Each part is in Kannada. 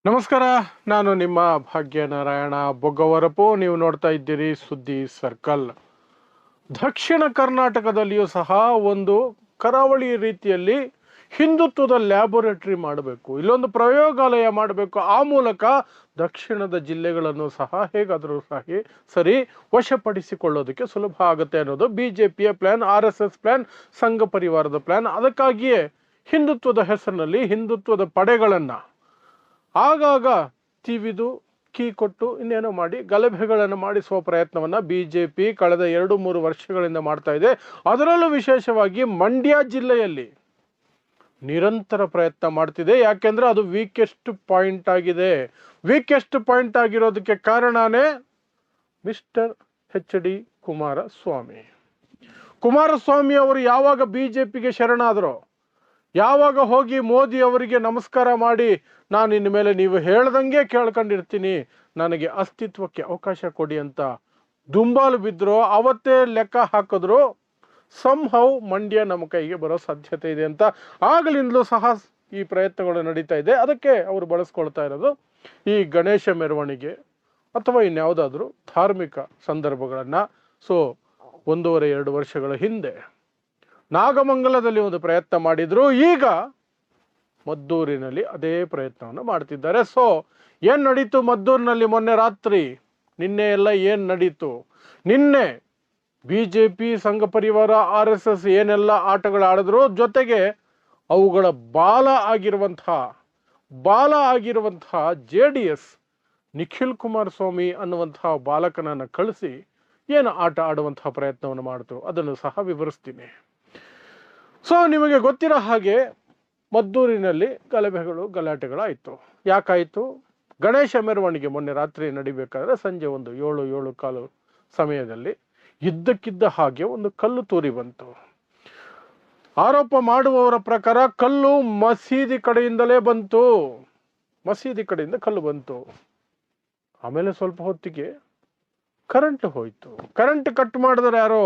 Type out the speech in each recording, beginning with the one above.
ನಮಸ್ಕಾರ. ನಾನು ನಿಮ್ಮ ಭಾಗ್ಯನಾರಾಯಣ ಬೊಗ್ಗವರಪು. ನೀವು ನೋಡ್ತಾ ಇದ್ದೀರಿ ಸುದ್ದಿ ಸರ್ಕಲ್. ದಕ್ಷಿಣ ಕರ್ನಾಟಕದಲ್ಲಿಯೂ ಸಹ ಒಂದು ಕರಾವಳಿ ರೀತಿಯಲ್ಲಿ ಹಿಂದುತ್ವದ ಲ್ಯಾಬೊರೇಟರಿ ಮಾಡಬೇಕು, ಇಲ್ಲೊಂದು ಪ್ರಯೋಗಾಲಯ ಮಾಡಬೇಕು. ಆ ಮೂಲಕ ದಕ್ಷಿಣದ ಜಿಲ್ಲೆಗಳನ್ನು ಸಹ ಹೇಗಾದರೂ ಸರಿ ವಶಪಡಿಸಿಕೊಳ್ಳೋದಕ್ಕೆ ಸುಲಭ ಆಗುತ್ತೆ ಅನ್ನೋದು BJPಯ ಪ್ಲಾನ್, RSS ಪ್ಲಾನ್, ಸಂಘ ಪರಿವಾರದ ಪ್ಲಾನ್. ಅದಕ್ಕಾಗಿಯೇ ಹಿಂದುತ್ವದ ಹೆಸರಿನಲ್ಲಿ ಹಿಂದುತ್ವದ ಪಡೆಗಳನ್ನು ಆಗಾಗ ತಿವಿದು ಕೀ ಕೊಟ್ಟು ಇನ್ನೇನೋ ಮಾಡಿ ಗಲಭೆಗಳನ್ನು ಮಾಡಿಸುವ ಪ್ರಯತ್ನವನ್ನು BJP ಕಳೆದ 2-3 ವರ್ಷಗಳಿಂದ ಮಾಡ್ತಾ ಇದೆ. ಅದರಲ್ಲೂ ವಿಶೇಷವಾಗಿ ಮಂಡ್ಯ ಜಿಲ್ಲೆಯಲ್ಲಿ ನಿರಂತರ ಪ್ರಯತ್ನ ಮಾಡ್ತಿದೆ. ಯಾಕೆಂದ್ರೆ ಅದು ವೀಕೆಸ್ಟ್ ಪಾಯಿಂಟ್ ಆಗಿದೆ. ವೀಕೆಸ್ಟ್ ಪಾಯಿಂಟ್ ಆಗಿರೋದಕ್ಕೆ ಕಾರಣನೇ ಮಿಸ್ಟರ್ HD ಕುಮಾರಸ್ವಾಮಿ. ಕುಮಾರಸ್ವಾಮಿ ಅವರು ಯಾವಾಗ BJPಗೆ ಶರಣಾದರೋ, ಯಾವಾಗ ಹೋಗಿ ಮೋದಿ ಅವರಿಗೆ ನಮಸ್ಕಾರ ಮಾಡಿ ನಾನು ಇನ್ನು ಮೇಲೆ ನೀವು ಹೇಳ್ದಂಗೆ ಕೇಳ್ಕೊಂಡಿರ್ತೀನಿ, ನನಗೆ ಅಸ್ತಿತ್ವಕ್ಕೆ ಅವಕಾಶ ಕೊಡಿ ಅಂತ ದುಂಬಾಲು ಬಿದ್ದರು, ಅವತ್ತೇ ಲೆಕ್ಕ ಹಾಕಿದ್ರು ಸಂಹೌ ಮಂಡ್ಯ ನಮ್ಮ ಕೈಗೆ ಬರೋ ಸಾಧ್ಯತೆ ಇದೆ ಅಂತ. ಆಗಲಿಂದಲೂ ಸಹ ಈ ಪ್ರಯತ್ನಗಳು ನಡೀತಾ ಇದೆ. ಅದಕ್ಕೆ ಅವರು ಬಳಸ್ಕೊಳ್ತಾ ಇರೋದು ಈ ಗಣೇಶ ಮೆರವಣಿಗೆ ಅಥವಾ ಇನ್ಯಾವುದಾದ್ರೂ ಧಾರ್ಮಿಕ ಸಂದರ್ಭಗಳನ್ನು. 1.5-2 ವರ್ಷಗಳ ಹಿಂದೆ ನಾಗಮಂಗಲದಲ್ಲಿ ಒಂದು ಪ್ರಯತ್ನ ಮಾಡಿದ್ರು, ಈಗ ಮದ್ದೂರಿನಲ್ಲಿ ಅದೇ ಪ್ರಯತ್ನವನ್ನು ಮಾಡ್ತಿದ್ದಾರೆ. ಏನ್ ನಡೀತು ಮದ್ದೂರಿನಲ್ಲಿ ಮೊನ್ನೆ ರಾತ್ರಿ? ನಿನ್ನೆ ಎಲ್ಲ ಏನ್ ನಡೀತು? ನಿನ್ನೆ BJP ಸಂಘ ಪರಿವಾರ RSS ಏನೆಲ್ಲ ಆಟಗಳು ಆಡಿದ್ರು, ಜೊತೆಗೆ ಅವುಗಳ ಬಾಲ ಆಗಿರುವಂತಹ JDS ನಿಖಿಲ್ ಕುಮಾರಸ್ವಾಮಿ ಅನ್ನುವಂತಹ ಬಾಲಕನನ್ನು ಕಳಿಸಿ ಏನು ಆಟ ಆಡುವಂತಹ ಪ್ರಯತ್ನವನ್ನು ಮಾಡಿತು ಅದನ್ನು ಸಹ ವಿವರಿಸ್ತೀನಿ. ನಿಮಗೆ ಗೊತ್ತಿರೋ ಹಾಗೆ ಮದ್ದೂರಿನಲ್ಲಿ ಗಲಾಟೆಗಳಾಯಿತು. ಯಾಕಾಯಿತು? ಗಣೇಶ ಮೆರವಣಿಗೆ ಮೊನ್ನೆ ರಾತ್ರಿ ನಡಿಬೇಕಾದ್ರೆ ಸಂಜೆ ಒಂದು 7-7:15 ಸಮಯದಲ್ಲಿ ಇದ್ದಕ್ಕಿದ್ದ ಹಾಗೆ ಒಂದು ಕಲ್ಲು ತೂರಿ ಬಂತು. ಆರೋಪ ಮಾಡುವವರ ಪ್ರಕಾರ ಕಲ್ಲು ಮಸೀದಿ ಕಡೆಯಿಂದಲೇ ಬಂತು. ಮಸೀದಿ ಕಡೆಯಿಂದ ಕಲ್ಲು ಬಂತು. ಆಮೇಲೆ ಸ್ವಲ್ಪ ಹೊತ್ತಿಗೆ ಕರೆಂಟ್ ಹೋಯ್ತು. ಕರೆಂಟ್ ಕಟ್ ಮಾಡಿದ್ರೆ ಯಾರೋ,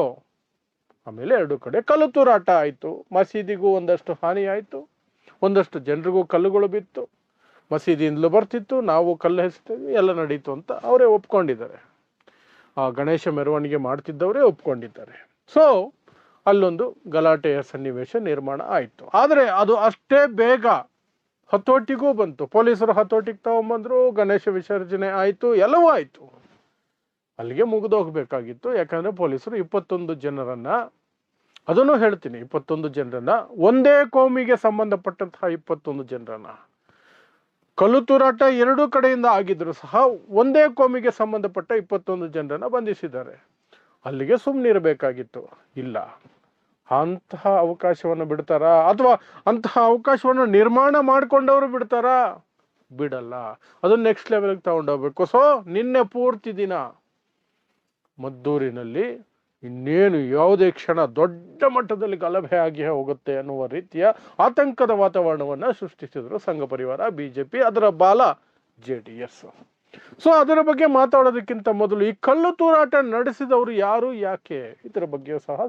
ಆಮೇಲೆ 2 ಕಡೆ ಕಲ್ಲು ತೂರಾಟ ಆಯಿತು. ಮಸೀದಿಗೂ ಒಂದಷ್ಟು ಹಾನಿ ಆಯಿತು, ಒಂದಷ್ಟು ಜನರಿಗೂ ಕಲ್ಲುಗಳು ಬಿತ್ತು. ಮಸೀದಿಯಿಂದಲೂ ಬರ್ತಿತ್ತು, ನಾವು ಕಲ್ಲು ಹೆಸ್ತೀವಿ, ಎಲ್ಲ ನಡೀತು ಅಂತ ಅವರೇ ಒಪ್ಕೊಂಡಿದ್ದಾರೆ. ಆ ಗಣೇಶ ಮೆರವಣಿಗೆ ಮಾಡ್ತಿದ್ದವರೇ ಒಪ್ಕೊಂಡಿದ್ದಾರೆ. ಅಲ್ಲೊಂದು ಗಲಾಟೆಯ ಸನ್ನಿವೇಶ ನಿರ್ಮಾಣ ಆಯಿತು. ಆದರೆ ಅದು ಅಷ್ಟೇ ಬೇಗ ಹತೋಟಿಗೂ ಬಂತು. ಪೊಲೀಸರು ಹತೋಟಿಗೆ ತಗೊಂಬಂದ್ರು, ಗಣೇಶ ವಿಸರ್ಜನೆ ಆಯಿತು, ಎಲ್ಲವೂ ಆಯಿತು. ಅಲ್ಲಿಗೆ ಮುಗಿದೋಗ್ಬೇಕಾಗಿತ್ತು. ಯಾಕಂದ್ರೆ ಪೊಲೀಸರು 21 ಜನರನ್ನ, ಅದನ್ನು ಹೇಳ್ತೀನಿ, 21 ಜನರನ್ನ, ಒಂದೇ ಕೋಮಿಗೆ ಸಂಬಂಧಪಟ್ಟಂತಹ 21 ಜನರನ್ನ, ಕಲ್ಲು ತೂರಾಟ 2 ಕಡೆಯಿಂದ ಆಗಿದ್ರು ಸಹ ಒಂದೇ ಕೋಮಿಗೆ ಸಂಬಂಧಪಟ್ಟ 21 ಜನರನ್ನ ಬಂಧಿಸಿದ್ದಾರೆ. ಅಲ್ಲಿಗೆ ಸುಮ್ಮನಿರಬೇಕಾಗಿತ್ತು. ಇಲ್ಲ, ಅಂತಹ ಅವಕಾಶವನ್ನು ಬಿಡ್ತಾರಾ? ಅಥವಾ ಅಂತಹ ಅವಕಾಶವನ್ನು ನಿರ್ಮಾಣ ಮಾಡಿಕೊಂಡವರು ಬಿಡ್ತಾರಾ? ಬಿಡಲ್ಲ. ಅದನ್ನ ನೆಕ್ಸ್ಟ್ ಲೆವೆಲ್ಗೆ ತಗೊಂಡೋಗ್ಬೇಕು. ನಿನ್ನೆ ಪೂರ್ತಿ ದಿನ ಮದ್ದೂರಿನಲ್ಲಿ ಇನ್ನೇನು ಯಾವುದೇ ಕ್ಷಣ ದೊಡ್ಡ ಮಟ್ಟದಲ್ಲಿ ಗಲಭೆ ಆಗಿ ಹೋಗುತ್ತೆ ಅನ್ನುವ ರೀತಿಯ ಆತಂಕದ ವಾತಾವರಣವನ್ನು ಸೃಷ್ಟಿಸಿದ್ರು ಸಂಘ ಪರಿವಾರ, BJP, ಅದರ ಬಾಲ JDS. ಅದರ ಬಗ್ಗೆ ಮಾತಾಡೋದಕ್ಕಿಂತ ಮೊದಲು ಈ ಕಲ್ಲು ತೂರಾಟ ನಡೆಸಿದವರು ಯಾರು, ಯಾಕೆ, ಇದರ ಬಗ್ಗೆ ಸಹ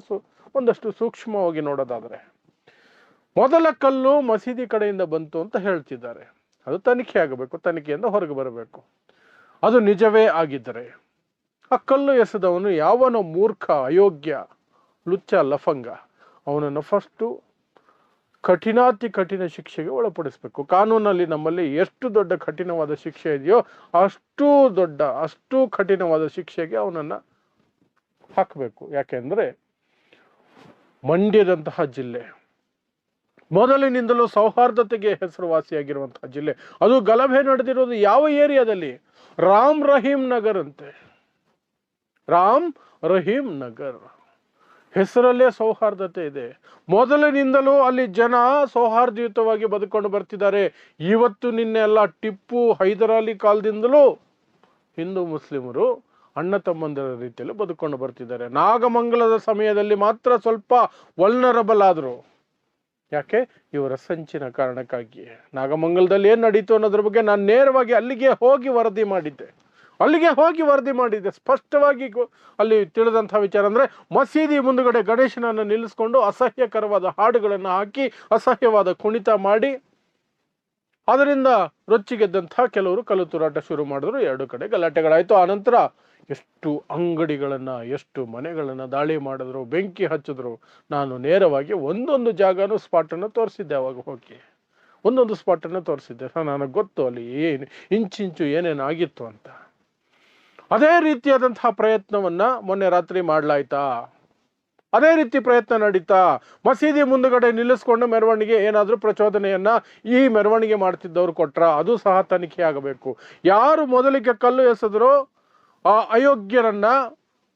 ಒಂದಷ್ಟು ಸೂಕ್ಷ್ಮವಾಗಿ ನೋಡೋದಾದ್ರೆ, ಮೊದಲ ಕಲ್ಲು ಮಸೀದಿ ಕಡೆಯಿಂದ ಬಂತು ಅಂತ ಹೇಳ್ತಿದ್ದಾರೆ. ಅದು ತನಿಖೆ ಆಗಬೇಕು, ತನಿಖೆಯಿಂದ ಹೊರಗೆ ಬರಬೇಕು. ಅದು ನಿಜವೇ ಆಗಿದ್ದರೆ ಆ ಕಲ್ಲು ಎಸೆದವನು ಯಾವನೋ ಮೂರ್ಖ, ಅಯೋಗ್ಯ, ಲುಚ್ಚ, ಲಫಂಗ, ಅವನನ್ನು ಫಸ್ಟು ಕಠಿಣಾತಿ ಕಠಿಣ ಶಿಕ್ಷೆಗೆ ಒಳಪಡಿಸಬೇಕು. ಕಾನೂನಲ್ಲಿ ನಮ್ಮಲ್ಲಿ ಎಷ್ಟು ದೊಡ್ಡ ಕಠಿಣವಾದ ಶಿಕ್ಷೆ ಇದೆಯೋ ಅಷ್ಟು ಕಠಿಣವಾದ ಶಿಕ್ಷೆಗೆ ಅವನನ್ನು ಹಾಕಬೇಕು. ಯಾಕೆಂದ್ರೆ ಮಂಡ್ಯದಂತಹ ಜಿಲ್ಲೆ ಮೊದಲಿನಿಂದಲೂ ಸೌಹಾರ್ದತೆಗೆ ಹೆಸರುವಾಸಿಯಾಗಿರುವಂತಹ ಜಿಲ್ಲೆ. ಅದು ಗಲಭೆ ನಡೆದಿರೋದು ಯಾವ ಏರಿಯಾದಲ್ಲಿ? ರಾಮ್ ರಹೀಂ ನಗರ್ ಅಂತೆ. ರಾಮ್ ರಹೀಂ ನಗರ್ ಹೆಸರಲ್ಲೇ ಸೌಹಾರ್ದತೆ ಇದೆ. ಮೊದಲಿನಿಂದಲೂ ಅಲ್ಲಿ ಜನ ಸೌಹಾರ್ದಯುತವಾಗಿ ಬದುಕೊಂಡು ಬರ್ತಿದ್ದಾರೆ. ಇವತ್ತು ನಿನ್ನೆ ಎಲ್ಲ ಟಿಪ್ಪು, ಹೈದರಾಲಿ ಕಾಲದಿಂದಲೂ ಹಿಂದೂ ಮುಸ್ಲಿಮರು ಅಣ್ಣ ತಮ್ಮಂದಿರ ರೀತಿಯಲ್ಲಿ ಬದುಕೊಂಡು ಬರ್ತಿದ್ದಾರೆ. ನಾಗಮಂಗಲದ ಸಮಯದಲ್ಲಿ ಮಾತ್ರ ಸ್ವಲ್ಪ ವಲ್ನರಬಲ್ ಆದ್ರು. ಯಾಕೆ? ಇವರ ಸಂಚಿನ ಕಾರಣಕ್ಕಾಗಿ. ನಾಗಮಂಗಲದಲ್ಲಿ ಏನ್ ನಡೀತು ಅನ್ನೋದ್ರ ಬಗ್ಗೆ ನಾನು ನೇರವಾಗಿ ಅಲ್ಲಿಗೆ ಹೋಗಿ ವರದಿ ಮಾಡಿದ್ದೆ. ಸ್ಪಷ್ಟವಾಗಿ ಅಲ್ಲಿ ತಿಳಿದಂತಹ ವಿಚಾರ ಅಂದ್ರೆ, ಮಸೀದಿ ಮುಂದುಗಡೆ ಗಣೇಶನನ್ನು ನಿಲ್ಲಿಸ್ಕೊಂಡು ಅಸಹ್ಯಕರವಾದ ಹಾಡುಗಳನ್ನು ಹಾಕಿ, ಅಸಹ್ಯವಾದ ಕುಣಿತ ಮಾಡಿ ಅದರಿಂದ ರೊಚ್ಚಿಗೆದ್ದಂಥ ಕೆಲವರು ಕಲ್ಲು ತೂರಾಟ ಶುರು ಮಾಡಿದ್ರು. ಎರಡು ಕಡೆ ಗಲಾಟೆಗಳಾಯಿತು. ಆನಂತರ ಎಷ್ಟು ಅಂಗಡಿಗಳನ್ನು, ಎಷ್ಟು ಮನೆಗಳನ್ನು ದಾಳಿ ಮಾಡಿದ್ರು, ಬೆಂಕಿ ಹಚ್ಚಿದ್ರು. ನಾನು ನೇರವಾಗಿ ಒಂದೊಂದು ಜಾಗನೂ ಸ್ಪಾಟನ್ನು ತೋರಿಸಿದ್ದೆ. ಅವಾಗ ಹೋಗಿ ಒಂದೊಂದು ಸ್ಪಾಟನ್ನು ತೋರಿಸಿದ್ದೆ. ನನಗೆ ಗೊತ್ತು ಅಲ್ಲಿ ಏನು ಇಂಚಿಂಚು ಏನೇನಾಗಿತ್ತು ಅಂತ. ಅದೇ ರೀತಿಯಾದಂತಹ ಪ್ರಯತ್ನವನ್ನು ಮೊನ್ನೆ ರಾತ್ರಿ ಮಾಡಲಾಯ್ತಾ? ಅದೇ ರೀತಿ ಪ್ರಯತ್ನ ನಡೀತಾ? ಮಸೀದಿ ಮುಂದುಗಡೆ ನಿಲ್ಲಿಸ್ಕೊಂಡು ಮೆರವಣಿಗೆ ಏನಾದರೂ ಪ್ರಚೋದನೆಯನ್ನ ಈ ಮೆರವಣಿಗೆ ಮಾಡ್ತಿದ್ದವ್ರು ಕೊಟ್ರ? ಅದು ಸಹ ತನಿಖೆ ಆಗಬೇಕು. ಯಾರು ಮೊದಲಿಗೆ ಕಲ್ಲು ಎಸೆದ್ರು ಆ ಅಯೋಗ್ಯರನ್ನ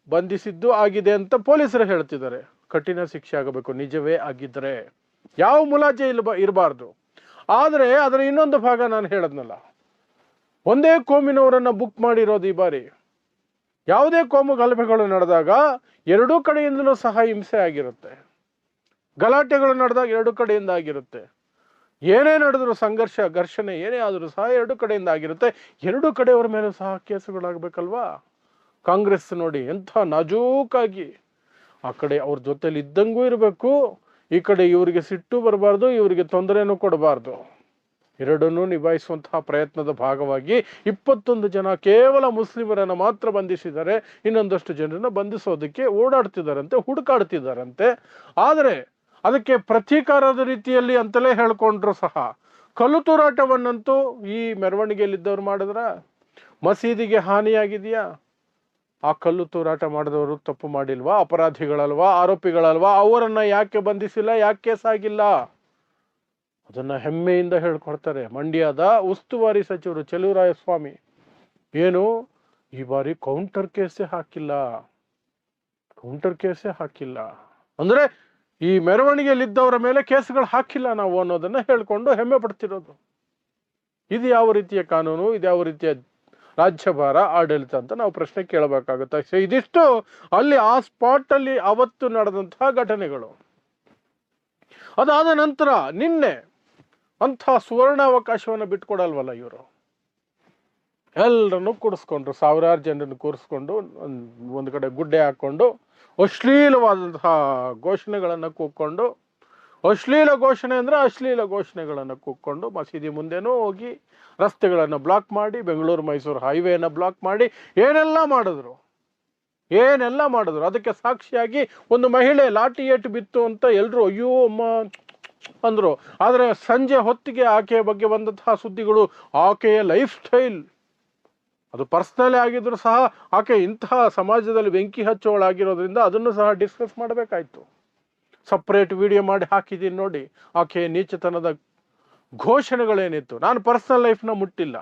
ಬಂಧಿಸಿದ್ದು ಆಗಿದೆ ಅಂತ ಪೊಲೀಸರು ಹೇಳ್ತಿದ್ದಾರೆ. ಕಠಿಣ ಶಿಕ್ಷೆ ಆಗಬೇಕು ನಿಜವೇ ಆಗಿದ್ರೆ. ಯಾವ ಮುಲಾಜೆ ಇರಬಾರ್ದು. ಆದರೆ ಅದರ ಇನ್ನೊಂದು ಭಾಗ ನಾನು ಹೇಳದ್ನಲ್ಲ, ಒಂದೇ ಕೋಮಿನವರನ್ನ ಬುಕ್ ಮಾಡಿರೋದು ಈ ಬಾರಿ. ಯಾವುದೇ ಕೋಮು ಗಲಭೆಗಳು ನಡೆದಾಗ ಎರಡೂ ಕಡೆಯಿಂದಲೂ ಸಹ ಹಿಂಸೆ ಆಗಿರುತ್ತೆ. ಗಲಾಟೆಗಳು ನಡೆದಾಗ ಎರಡು ಕಡೆಯಿಂದ ಆಗಿರುತ್ತೆ. ಏನೇ ನಡೆದ್ರು ಸಂಘರ್ಷ, ಘರ್ಷಣೆ ಏನೇ ಆದರೂ ಸಹ ಎರಡು ಕಡೆಯಿಂದ ಆಗಿರುತ್ತೆ. ಎರಡು ಕಡೆಯವರ ಮೇಲೆ ಸಹ ಕೇಸುಗಳಾಗಬೇಕಲ್ವಾ? ಕಾಂಗ್ರೆಸ್ ನೋಡಿ ಎಂಥ ನಾಜೂಕಾಗಿ ಆ ಕಡೆ ಅವ್ರ ಜೊತೆಲಿ ಇದ್ದಂಗೂ ಇರಬೇಕು, ಈ ಕಡೆ ಇವರಿಗೆ ಸಿಟ್ಟು ಬರಬಾರ್ದು, ಇವರಿಗೆ ತೊಂದರೆನೂ ಕೊಡಬಾರ್ದು. ಎರಡನ್ನೂ ನಿಭಾಯಿಸುವಂತಹ ಪ್ರಯತ್ನದ ಭಾಗವಾಗಿ 21 ಜನ ಕೇವಲ ಮುಸ್ಲಿಮರನ್ನು ಮಾತ್ರ ಬಂಧಿಸಿದ್ದಾರೆ. ಇನ್ನೊಂದಷ್ಟು ಜನರನ್ನ ಬಂಧಿಸೋದಕ್ಕೆ ಓಡಾಡ್ತಿದ್ದಾರಂತೆ, ಹುಡುಕಾಡ್ತಿದ್ದಾರಂತೆ. ಆದರೆ ಅದಕ್ಕೆ ಪ್ರತೀಕಾರದ ರೀತಿಯಲ್ಲಿ ಅಂತಲೇ ಹೇಳ್ಕೊಂಡ್ರು ಸಹ ಕಲ್ಲು ತೂರಾಟವನ್ನಂತೂ ಈ ಮೆರವಣಿಗೆಯಲ್ಲಿದ್ದವ್ರು ಮಾಡಿದ್ರ? ಮಸೀದಿಗೆ ಹಾನಿಯಾಗಿದೆಯಾ? ಆ ಕಲ್ಲು ತೂರಾಟ ಮಾಡಿದವರು ತಪ್ಪು ಮಾಡಿಲ್ವಾ? ಅಪರಾಧಿಗಳಲ್ವಾ? ಆರೋಪಿಗಳಲ್ವಾ? ಅವರನ್ನ ಯಾಕೆ ಬಂಧಿಸಿಲ್ಲ? ಯಾಕೆ ಕೇಸಾಗಿಲ್ಲ? ಅದನ್ನ ಹೆಮ್ಮೆಯಿಂದ ಹೇಳ್ಕೊಡ್ತಾರೆ ಮಂಡ್ಯದ ಉಸ್ತುವಾರಿ ಸಚಿವರು ಚೆಲುವರಾಯಸ್ವಾಮಿ. ಏನು ಈ ಬಾರಿ ಕೌಂಟರ್ ಕೇಸೇ ಹಾಕಿಲ್ಲ ಅಂದ್ರೆ ಈ ಮೆರವಣಿಗೆಯಲ್ಲಿದ್ದವರ ಮೇಲೆ ಕೇಸುಗಳು ಹಾಕಿಲ್ಲ ನಾವು ಅನ್ನೋದನ್ನ ಹೇಳ್ಕೊಂಡು ಹೆಮ್ಮೆ ಪಡ್ತಿರೋದು. ಇದು ಯಾವ ರೀತಿಯ ಕಾನೂನು? ಇದು ಯಾವ ರೀತಿಯ ರಾಜ್ಯಭಾರ, ಆಡಳಿತ ಅಂತ ನಾವು ಪ್ರಶ್ನೆ ಕೇಳಬೇಕಾಗುತ್ತೆ. ಸೊ ಇದಿಷ್ಟು ಅಲ್ಲಿ ಆ ಸ್ಪಾಟ್ ಅಲ್ಲಿ ಅವತ್ತು ನಡೆದಂತಹ ಘಟನೆಗಳು. ಅದಾದ ನಂತರ ನಿನ್ನೆ ಅಂಥ ಸುವರ್ಣಾವಕಾಶವನ್ನು ಬಿಟ್ಕೊಡಲ್ವಲ್ಲ ಇವರು. ಎಲ್ಲರನ್ನು ಕೂಡಿಸ್ಕೊಂಡ್ರು, ಸಾವಿರಾರು ಜನರನ್ನು ಕೂರಿಸ್ಕೊಂಡು ಒಂದು ಕಡೆ ಗುಡ್ಡೆ ಹಾಕೊಂಡು ಅಶ್ಲೀಲವಾದಂತಹ ಘೋಷಣೆಗಳನ್ನು ಕೂಕ್ಕೊಂಡು, ಅಶ್ಲೀಲ ಘೋಷಣೆ ಅಂದ್ರೆ ಅಶ್ಲೀಲ ಘೋಷಣೆಗಳನ್ನು ಕೂಕ್ಕೊಂಡು ಮಸೀದಿ ಮುಂದೆನೂ ಹೋಗಿ ರಸ್ತೆಗಳನ್ನು ಬ್ಲಾಕ್ ಮಾಡಿ, ಬೆಂಗಳೂರು ಮೈಸೂರು ಹೈವೇನ ಬ್ಲಾಕ್ ಮಾಡಿ ಏನೆಲ್ಲ ಮಾಡಿದ್ರು. ಅದಕ್ಕೆ ಸಾಕ್ಷಿಯಾಗಿ ಒಂದು ಮಹಿಳೆ ಲಾಠಿ ಏಟು ಬಿತ್ತು ಅಂತ ಎಲ್ರು ಅಯ್ಯೋ ಅಮ್ಮ ಅಂದ್ರು. ಆದರೆ ಸಂಜೆ ಹೊತ್ತಿಗೆ ಆಕೆಯ ಬಗ್ಗೆ ಬಂದಂತಹ ಸುದ್ದಿಗಳು, ಆಕೆಯ ಲೈಫ್ ಸ್ಟೈಲ್ ಅದು ಪರ್ಸನಲ್ ಆಗಿದ್ರು ಸಹ ಆಕೆ ಇಂತಹ ಸಮಾಜದಲ್ಲಿ ಬೆಂಕಿ ಹಚ್ಚೋಳಾಗಿರೋದ್ರಿಂದ ಅದನ್ನು ಸಹ ಡಿಸ್ಕಸ್ ಮಾಡಬೇಕಾಯ್ತು. ಸಪ್ರೇಟ್ ವಿಡಿಯೋ ಮಾಡಿ ಹಾಕಿದ್ದೀನಿ ನೋಡಿ ಆಕೆಯ ನೀಚತನದ ಘೋಷಣೆಗಳೇನಿತ್ತು. ನಾನು ಪರ್ಸನಲ್ ಲೈಫ್ನ ಮುಟ್ಟಿಲ್ಲ.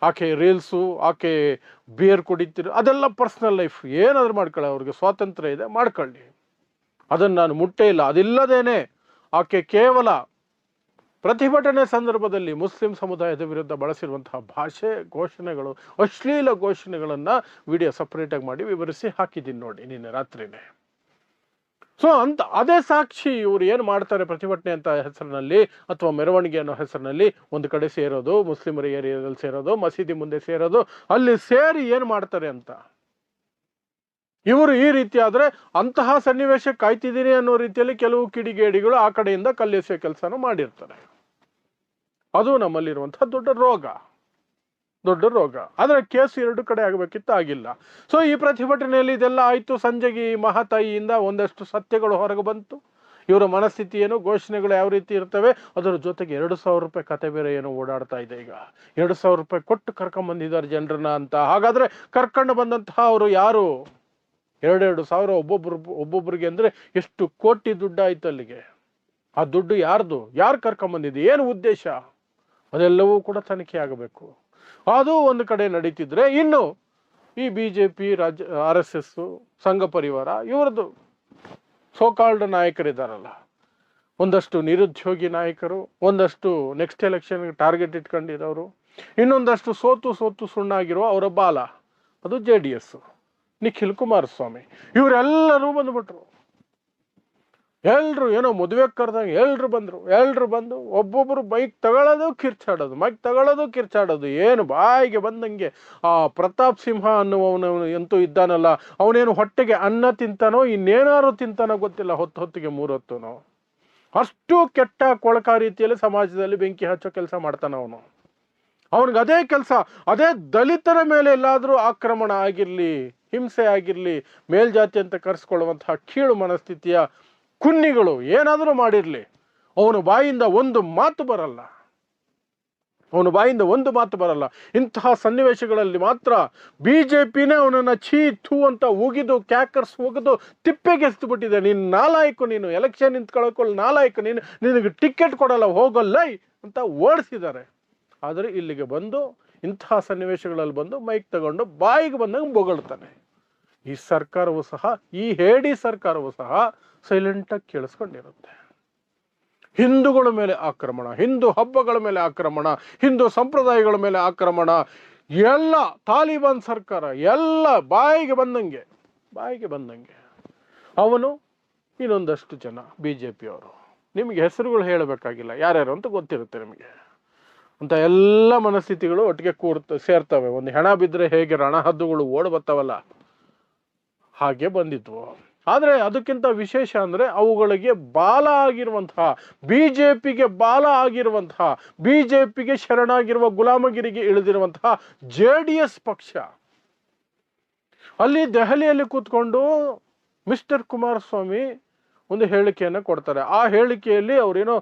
ಆಕೆ ರೀಲ್ಸು, ಆಕೆ ಬಿಯರ್ ಕುಡಿತಿರು, ಅದೆಲ್ಲ ಪರ್ಸನಲ್ ಲೈಫ್. ಏನಾದ್ರು ಮಾಡ್ಕೊಳ್ಳಿ, ಅವ್ರಿಗೆ ಸ್ವಾತಂತ್ರ್ಯ ಇದೆ, ಮಾಡ್ಕೊಳ್ಳಿ. ಅದನ್ನು ನಾನು ಮುಟ್ಟೇ ಇಲ್ಲ. ಅದಿಲ್ಲದೇನೆ ಆಕೆ ಕೇವಲ ಪ್ರತಿಭಟನೆ ಸಂದರ್ಭದಲ್ಲಿ ಮುಸ್ಲಿಂ ಸಮುದಾಯದ ವಿರುದ್ಧ ಬಳಸಿರುವಂತಹ ಭಾಷೆ, ಘೋಷಣೆಗಳು, ಅಶ್ಲೀಲ ಘೋಷಣೆಗಳನ್ನು ವಿಡಿಯೋ ಸಪ್ರೇಟಾಗಿ ಮಾಡಿ ವಿವರಿಸಿ ಹಾಕಿದ್ದೀನಿ ನೋಡಿ ನಿನ್ನೆ ರಾತ್ರಿನೇ. ಸೊ ಅದೇ ಸಾಕ್ಷಿ. ಇವರು ಏನು ಮಾಡ್ತಾರೆ ಪ್ರತಿಭಟನೆ ಅಂತ ಹೆಸರಿನಲ್ಲಿ ಅಥವಾ ಮೆರವಣಿಗೆ ಅನ್ನೋ ಹೆಸರಿನಲ್ಲಿ ಒಂದು ಕಡೆ ಸೇರೋದು, ಮುಸ್ಲಿಮರ ಏರಿಯಾದಲ್ಲಿ ಸೇರೋದು, ಮಸೀದಿ ಮುಂದೆ ಸೇರೋದು, ಅಲ್ಲಿ ಸೇರಿ ಏನು ಮಾಡ್ತಾರೆ ಅಂತ. ಇವರು ಈ ರೀತಿ ಆದ್ರೆ ಅಂತಹ ಸನ್ನಿವೇಶ ಕಾಯ್ತಿದ್ದೀನಿ ಅನ್ನೋ ರೀತಿಯಲ್ಲಿ ಕೆಲವು ಕಿಡಿಗೇಡಿಗಳು ಆ ಕಡೆಯಿಂದ ಕಲ್ಲೆಸೆಯೋ ಕೆಲಸನ ಮಾಡಿರ್ತಾರೆ. ಅದು ನಮ್ಮಲ್ಲಿರುವಂತಹ ದೊಡ್ಡ ರೋಗ. ಆದ್ರೆ ಕೇಸು ಎರಡು ಕಡೆ ಆಗಬೇಕಿತ್ತು, ಆಗಿಲ್ಲ. ಸೊ ಈ ಪ್ರತಿಭಟನೆಯಲ್ಲಿ ಇದೆಲ್ಲ ಆಯ್ತು. ಸಂಜೆಗೆ ಈ ಮಹಾತಾಯಿಯಿಂದ ಒಂದಷ್ಟು ಸತ್ಯಗಳು ಹೊರಗೆ ಬಂತು. ಇವರ ಮನಸ್ಥಿತಿ ಏನು, ಘೋಷಣೆಗಳು ಯಾವ ರೀತಿ ಇರ್ತವೆ, ಅದರ ಜೊತೆಗೆ 2,000 ರೂಪಾಯಿ ಕತೆ ಬೇರೆ ಏನೋ ಓಡಾಡ್ತಾ ಇದೆ. ಈಗ 2,000 ರೂಪಾಯಿ ಕೊಟ್ಟು ಕರ್ಕೊಂಡ್ಬಂದಿದ್ದಾರೆ ಜನರನ್ನ ಅಂತ. ಹಾಗಾದ್ರೆ ಕರ್ಕೊಂಡು ಬಂದಂತಹ ಅವರು ಯಾರು? 2,2 ಸಾವಿರ ಒಬ್ಬೊಬ್ರಿಗೆ ಅಂದ್ರೆ ಎಷ್ಟು ಕೋಟಿ ದುಡ್ಡು ಆಯ್ತು ಅಲ್ಲಿಗೆ. ಆ ದುಡ್ಡು ಯಾರ್ದು? ಯಾರು ಕರ್ಕೊಂಬಂದಿದ್ದು? ಏನು ಉದ್ದೇಶ? ಅದೆಲ್ಲವೂ ಕೂಡ ತನಿಖೆ ಆಗಬೇಕು. ಅದು ಒಂದು ಕಡೆ ನಡೀತಿದ್ರೆ, ಇನ್ನು ಈ BJP, RSS, ಸಂಘ ಪರಿವಾರ ಇವರದ್ದು ಸೋಕಾಲ್ಡ್ ನಾಯಕರಿದ್ದಾರಲ್ಲ, ಒಂದಷ್ಟು ನಿರುದ್ಯೋಗಿ ನಾಯಕರು, ಒಂದಷ್ಟು ನೆಕ್ಸ್ಟ್ ಎಲೆಕ್ಷನ್ ಟಾರ್ಗೆಟ್ ಇಟ್ಕೊಂಡಿರೋರು, ಇನ್ನೊಂದಷ್ಟು ಸೋತು ಸುಣ್ಣಾಗಿರೋ ಅವರ ಬಾಲ, ಅದು JDS, ನಿಖಿಲ್ ಕುಮಾರಸ್ವಾಮಿ. ಇವರೆಲ್ಲರೂ ಬಂದ್ಬಿಟ್ರು. ಎಲ್ರು ಏನೋ ಮದುವೆ ಕರೆದಾಗ ಎಲ್ರು ಬಂದು ಒಬ್ಬೊಬ್ರು ಮೈಕ್ ತಗೊಳ್ಳೋದು ಕಿರ್ಚಾಡೋದು, ಏನು ಬಾಯಿಗೆ ಬಂದಂಗೆ. ಆ ಪ್ರತಾಪ್ ಸಿಂಹ ಅನ್ನುವವನು ಎಂತೂ ಇದ್ದಾನಲ್ಲ, ಅವನೇನು ಹೊಟ್ಟೆಗೆ ಅನ್ನ ತಿಂತಾನೋ ಇನ್ನೇನಾರು ತಿಂತಾನೋ ಗೊತ್ತಿಲ್ಲ, ಹೊತ್ತಿಗೆ 3 ಹೊತ್ತುನೋ. ಅಷ್ಟು ಕೆಟ್ಟ ಕೊಳಕ ರೀತಿಯಲ್ಲಿ ಸಮಾಜದಲ್ಲಿ ಬೆಂಕಿ ಹಚ್ಚೋ ಕೆಲಸ ಮಾಡ್ತಾನೆ ಅವನು. ಅವನಿಗೆ ಅದೇ ಕೆಲಸ, ಅದೇ ದಲಿತರ ಮೇಲೆ ಎಲ್ಲಾದರೂ ಆಕ್ರಮಣ ಆಗಿರಲಿ, ಹಿಂಸೆ ಆಗಿರಲಿ, ಮೇಲ್ಜಾತಿ ಅಂತ ಕರೆಸ್ಕೊಳ್ಳುವಂತಹ ಕೀಳು ಮನಸ್ಥಿತಿಯ ಕುನ್ನಿಗಳು ಏನಾದರೂ ಮಾಡಿರಲಿ, ಅವನ ಬಾಯಿಂದ ಒಂದು ಮಾತು ಬರಲ್ಲ. ಇಂತಹ ಸನ್ನಿವೇಶಗಳಲ್ಲಿ ಮಾತ್ರ BJPನೇ ಅವನನ್ನು ಛೀ ಥೂ ಅಂತ ಉಗಿದು ಕ್ಯಾಕರ್ಸ್ ಹೋಗಿದು ತಿಪ್ಪೆಗೆಸ್ತು ಬಿಟ್ಟಿದೆ. ನೀನು ನಾಲಾಯಕು, ನೀನು ಎಲೆಕ್ಷನ್ ನಿಂತ್ಕೊಳ್ಳೋಕೊಳ್ಳಿ ನಾಲಾಯಕು, ನಿನಗೆ ಟಿಕೆಟ್ ಕೊಡಲ್ಲ ಹೋಗಲ್ಲೈ ಅಂತ ಓಡಿಸಿದ್ದಾರೆ. ಆದರೆ ಇಲ್ಲಿಗೆ ಬಂದು ಇಂತಹ ಸನ್ನಿವೇಶಗಳಲ್ಲಿ ಬಂದು ಮೈಕ್ ತಗೊಂಡು ಬಾಯಿಗೆ ಬಂದಂಗೆ ಬೊಗಳ್ತಾನೆ. ಈ ಸರ್ಕಾರವು ಸಹ, ಈ ಹೇಡಿ ಸರ್ಕಾರವು ಸಹ ಸೈಲೆಂಟಾಗಿ ಕೇಳಿಸ್ಕೊಂಡಿರುತ್ತೆ. ಹಿಂದೂಗಳ ಮೇಲೆ ಆಕ್ರಮಣ, ಹಿಂದೂ ಹಬ್ಬಗಳ ಮೇಲೆ ಆಕ್ರಮಣ, ಹಿಂದೂ ಸಂಪ್ರದಾಯಗಳ ಮೇಲೆ ಆಕ್ರಮಣ, ಎಲ್ಲ ತಾಲಿಬಾನ್ ಸರ್ಕಾರ, ಎಲ್ಲ ಬಾಯಿಗೆ ಬಂದಂಗೆ. ಅವನು ಇನ್ನೊಂದಷ್ಟು ಜನ BJPಯವರು, ನಿಮಗೆ ಹೆಸರುಗಳು ಹೇಳಬೇಕಾಗಿಲ್ಲ, ಯಾರ್ಯಾರು ಅಂತ ಗೊತ್ತಿರುತ್ತೆ ನಿಮಗೆ. ಅಂತ ಎಲ್ಲ ಮನಸ್ಥಿತಿಗಳು ಒಟ್ಟಿಗೆ ಸೇರ್ತವೆ. ಒಂದು ಹೆಣ ಬಿದ್ದರೆ ಹೇಗೆ ರಣಹದ್ದುಗಳು ಓಡ್ ಬರ್ತಾವಲ್ಲ, ಹಾಗೆ ಬಂದಿದ್ವು. ಆದರೆ ಅದಕ್ಕಿಂತ ವಿಶೇಷ ಅಂದರೆ ಅವುಗಳಿಗೆ ಬಾಲ ಆಗಿರುವಂತಹ, BJPಗೆ ಬಾಲ ಆಗಿರುವಂತಹ, BJPಗೆ ಶರಣಾಗಿರುವ, ಗುಲಾಮಗಿರಿಗೆ ಇಳಿದಿರುವಂತಹ JDS ಪಕ್ಷ ಅಲ್ಲಿ ದೆಹಲಿಯಲ್ಲಿ ಕೂತ್ಕೊಂಡು ಮಿಸ್ಟರ್ ಕುಮಾರಸ್ವಾಮಿ ಒಂದು ಹೇಳಿಕೆಯನ್ನು ಕೊಡ್ತಾರೆ. ಆ ಹೇಳಿಕೆಯಲ್ಲಿ ಅವರೇನೋ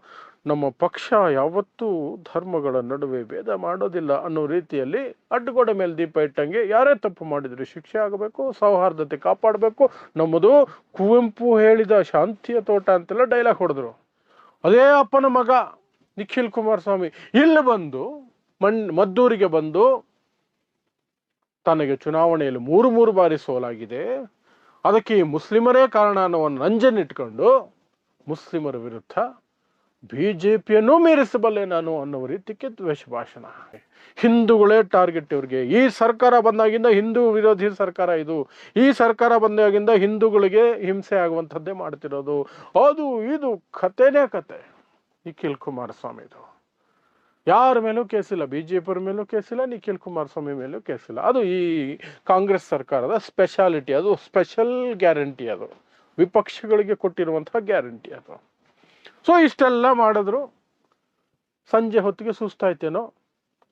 ನಮ್ಮ ಪಕ್ಷ ಯಾವತ್ತೂ ಧರ್ಮಗಳ ನಡುವೆ ಭೇದ ಮಾಡೋದಿಲ್ಲ ಅನ್ನೋ ರೀತಿಯಲ್ಲಿ ಅಡ್ಡಗೋಡೆ ಮೇಲೆ ದೀಪ ಇಟ್ಟಂಗೆ ಯಾರೇ ತಪ್ಪು ಮಾಡಿದ್ರು ಶಿಕ್ಷೆ ಆಗಬೇಕು, ಸೌಹಾರ್ದತೆ ಕಾಪಾಡಬೇಕು, ನಮ್ಮದು ಕುವೆಂಪು ಹೇಳಿದ ಶಾಂತಿಯ ತೋಟ ಅಂತೆಲ್ಲ ಡೈಲಾಗ್ ಹೊಡೆದ್ರು. ಅದೇ ಅಪ್ಪನ ಮಗ ನಿಖಿಲ್ ಕುಮಾರಸ್ವಾಮಿ ಇಲ್ಲಿ ಬಂದು ಮದ್ದೂರಿಗೆ ಬಂದು ತನಗೆ ಚುನಾವಣೆಯಲ್ಲಿ 3 ಬಾರಿ ಸೋಲಾಗಿದೆ, ಅದಕ್ಕೆ ಈ ಮುಸ್ಲಿಮರೇ ಕಾರಣ ಅನ್ನೋ ನಂಜನ್ನಿಟ್ಕೊಂಡು ಮುಸ್ಲಿಮರ ವಿರುದ್ಧ BJPಯನ್ನು ಮೀರಿಸಬಲ್ಲೆ ನಾನು ಅನ್ನೋ ರೀತಿಗೆ ದ್ವೇಷ ಭಾಷಣ. ಹಿಂದೂಗಳೇ ಟಾರ್ಗೆಟ್ ಇವ್ರಿಗೆ. ಈ ಸರ್ಕಾರ ಬಂದಾಗಿಂದ ಹಿಂದೂ ವಿರೋಧಿ ಸರ್ಕಾರ ಇದು. ಈ ಸರ್ಕಾರ ಬಂದಾಗಿಂದ ಹಿಂದೂಗಳಿಗೆ ಹಿಂಸೆ ಆಗುವಂಥದ್ದೇ ಮಾಡ್ತಿರೋದು. ಅದು ಇದು ಕತೆನೇ ಕತೆ. ನಿಖಿಲ್ ಕುಮಾರಸ್ವಾಮಿದು ಯಾರ ಮೇಲೂ ಕೇಸಿಲ್ಲ, BJPಯವ್ರ ಮೇಲೂ ಕೇಸಿಲ್ಲ, ನಿಖಿಲ್ ಕುಮಾರಸ್ವಾಮಿ ಮೇಲೂ ಕೇಸಿಲ್ಲ. ಅದು ಈ ಕಾಂಗ್ರೆಸ್ ಸರ್ಕಾರದ ಸ್ಪೆಷಾಲಿಟಿ, ಅದು ಸ್ಪೆಷಲ್ ಗ್ಯಾರಂಟಿ, ಅದು ವಿಪಕ್ಷಗಳಿಗೆ ಕೊಟ್ಟಿರುವಂತಹ ಗ್ಯಾರಂಟಿ ಅದು. ಸೊ ಇಷ್ಟೆಲ್ಲ ಮಾಡಿದ್ರು. ಸಂಜೆ ಹೊತ್ತಿಗೆ ಸುಸ್ತಾಯ್ತೇನೋ,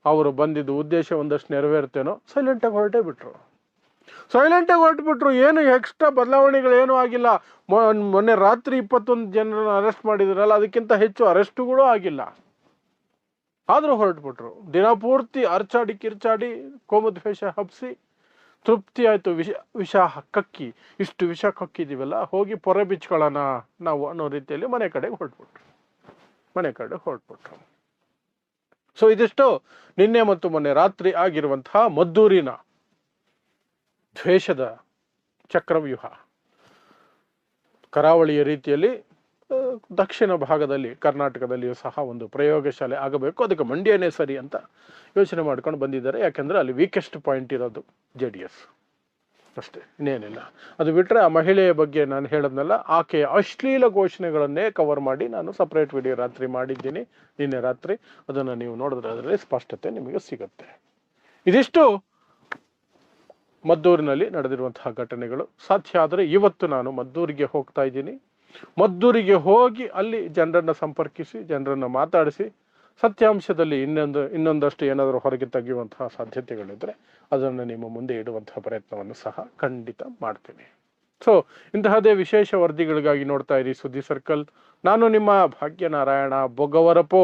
ಅವರು ಬಂದಿದ್ದು ಉದ್ದೇಶ ಒಂದಷ್ಟು ನೆರವೇರ್ತೇನೋ, ಸೈಲೆಂಟಾಗಿ ಹೊರಟೇ ಬಿಟ್ರು. ಏನು ಎಕ್ಸ್ಟ್ರಾ ಬದಲಾವಣೆಗಳೇನೂ ಆಗಿಲ್ಲ. ಮೊನ್ನೆ ರಾತ್ರಿ 21 ಜನರನ್ನು ಅರೆಸ್ಟ್ ಮಾಡಿದ್ರಲ್ಲ, ಅದಕ್ಕಿಂತ ಹೆಚ್ಚು ಅರೆಸ್ಟುಗಳು ಆಗಿಲ್ಲ. ಆದರೂ ಹೊರಟ್ಬಿಟ್ರು. ದಿನ ಪೂರ್ತಿ ಅರ್ಚಾಡಿ ಕಿರ್ಚಾಡಿ ಕೋಮದ್ವೇಷ ಹಬ್ಬಿಸಿ ತೃಪ್ತಿ ಆಯಿತು. ವಿಷ ಕಕ್ಕಿ, ಇಷ್ಟು ವಿಷ ಕಕ್ಕಿದ್ದೀವಲ್ಲ, ಹೋಗಿ ಪೊರೆ ಬಿಚ್ಕೊಳ್ಳೋಣ ನಾವು ಅನ್ನೋ ರೀತಿಯಲ್ಲಿ ಮನೆ ಕಡೆಗೆ ಹೊರಟ್ಬಿಟ್ರು. ಸೊ ಇದಿಷ್ಟು ನಿನ್ನೆ ಮತ್ತು ಮೊನ್ನೆ ರಾತ್ರಿ ಆಗಿರುವಂತಹ ಮದ್ದೂರಿನ ದ್ವೇಷದ ಚಕ್ರವ್ಯೂಹ. ಕರಾವಳಿಯ ರೀತಿಯಲ್ಲಿ ದಕ್ಷಿಣ ಭಾಗದಲ್ಲಿ, ಕರ್ನಾಟಕದಲ್ಲಿಯೂ ಸಹ ಒಂದು ಪ್ರಯೋಗಶಾಲೆ ಆಗಬೇಕು, ಅದಕ್ಕೆ ಮಂಡ್ಯನೇ ಸರಿ ಅಂತ ಯೋಚನೆ ಮಾಡ್ಕೊಂಡು ಬಂದಿದ್ದಾರೆ. ಯಾಕೆಂದರೆ ಅಲ್ಲಿ ವೀಕೆಸ್ಟ್ ಪಾಯಿಂಟ್ ಇರೋದು JDS ಅಷ್ಟೇ, ಇನ್ನೇನಿಲ್ಲ. ಅದು ಬಿಟ್ಟರೆ ಆ ಮಹಿಳೆಯ ಬಗ್ಗೆ ನಾನು ಹೇಳೋದ್ನಲ್ಲ, ಆಕೆಯ ಅಶ್ಲೀಲ ಘೋಷಣೆಗಳನ್ನೇ ಕವರ್ ಮಾಡಿ ನಾನು ಸಪ್ರೇಟ್ ವಿಡಿಯೋ ರಾತ್ರಿ ಮಾಡಿದ್ದೀನಿ, ನಿನ್ನೆ ರಾತ್ರಿ. ಅದನ್ನು ನೀವು ನೋಡಿದ್ರೆ ಅದರಲ್ಲಿ ಸ್ಪಷ್ಟತೆ ನಿಮಗೆ ಸಿಗುತ್ತೆ. ಇದಿಷ್ಟು ಮದ್ದೂರಿನಲ್ಲಿ ನಡೆದಿರುವಂತಹ ಘಟನೆಗಳು. ಸಾಧ್ಯ ಆದರೆ ಇವತ್ತು ನಾನು ಮದ್ದೂರಿಗೆ ಹೋಗ್ತಾ ಇದ್ದೀನಿ. ಮದ್ದೂರಿಗೆ ಹೋಗಿ ಅಲ್ಲಿ ಜನರನ್ನು ಸಂಪರ್ಕಿಸಿ, ಜನರನ್ನು ಮಾತಾಡಿಸಿ, ಸತ್ಯಾಂಶದಲ್ಲಿ ಇನ್ನೊಂದಷ್ಟು ಏನಾದರೂ ಹೊರಗೆ ತೆಗೆಯುವಂತಹ ಸಾಧ್ಯತೆಗಳಿದ್ರೆ ಅದನ್ನು ನಿಮ್ಮ ಮುಂದೆ ಇಡುವಂತಹ ಪ್ರಯತ್ನವನ್ನು ಸಹ ಖಂಡಿತ ಮಾಡ್ತೀನಿ. ಸೊ ಇಂತಹದೇ ವಿಶೇಷ ವರದಿಗಳಿಗಾಗಿ ನೋಡ್ತಾ ಇರಿ ಸುದ್ದಿ ಸರ್ಕಲ್. ನಾನು ನಿಮ್ಮ ಭಾಗ್ಯನಾರಾಯಣ ಬೊಗವರಪು.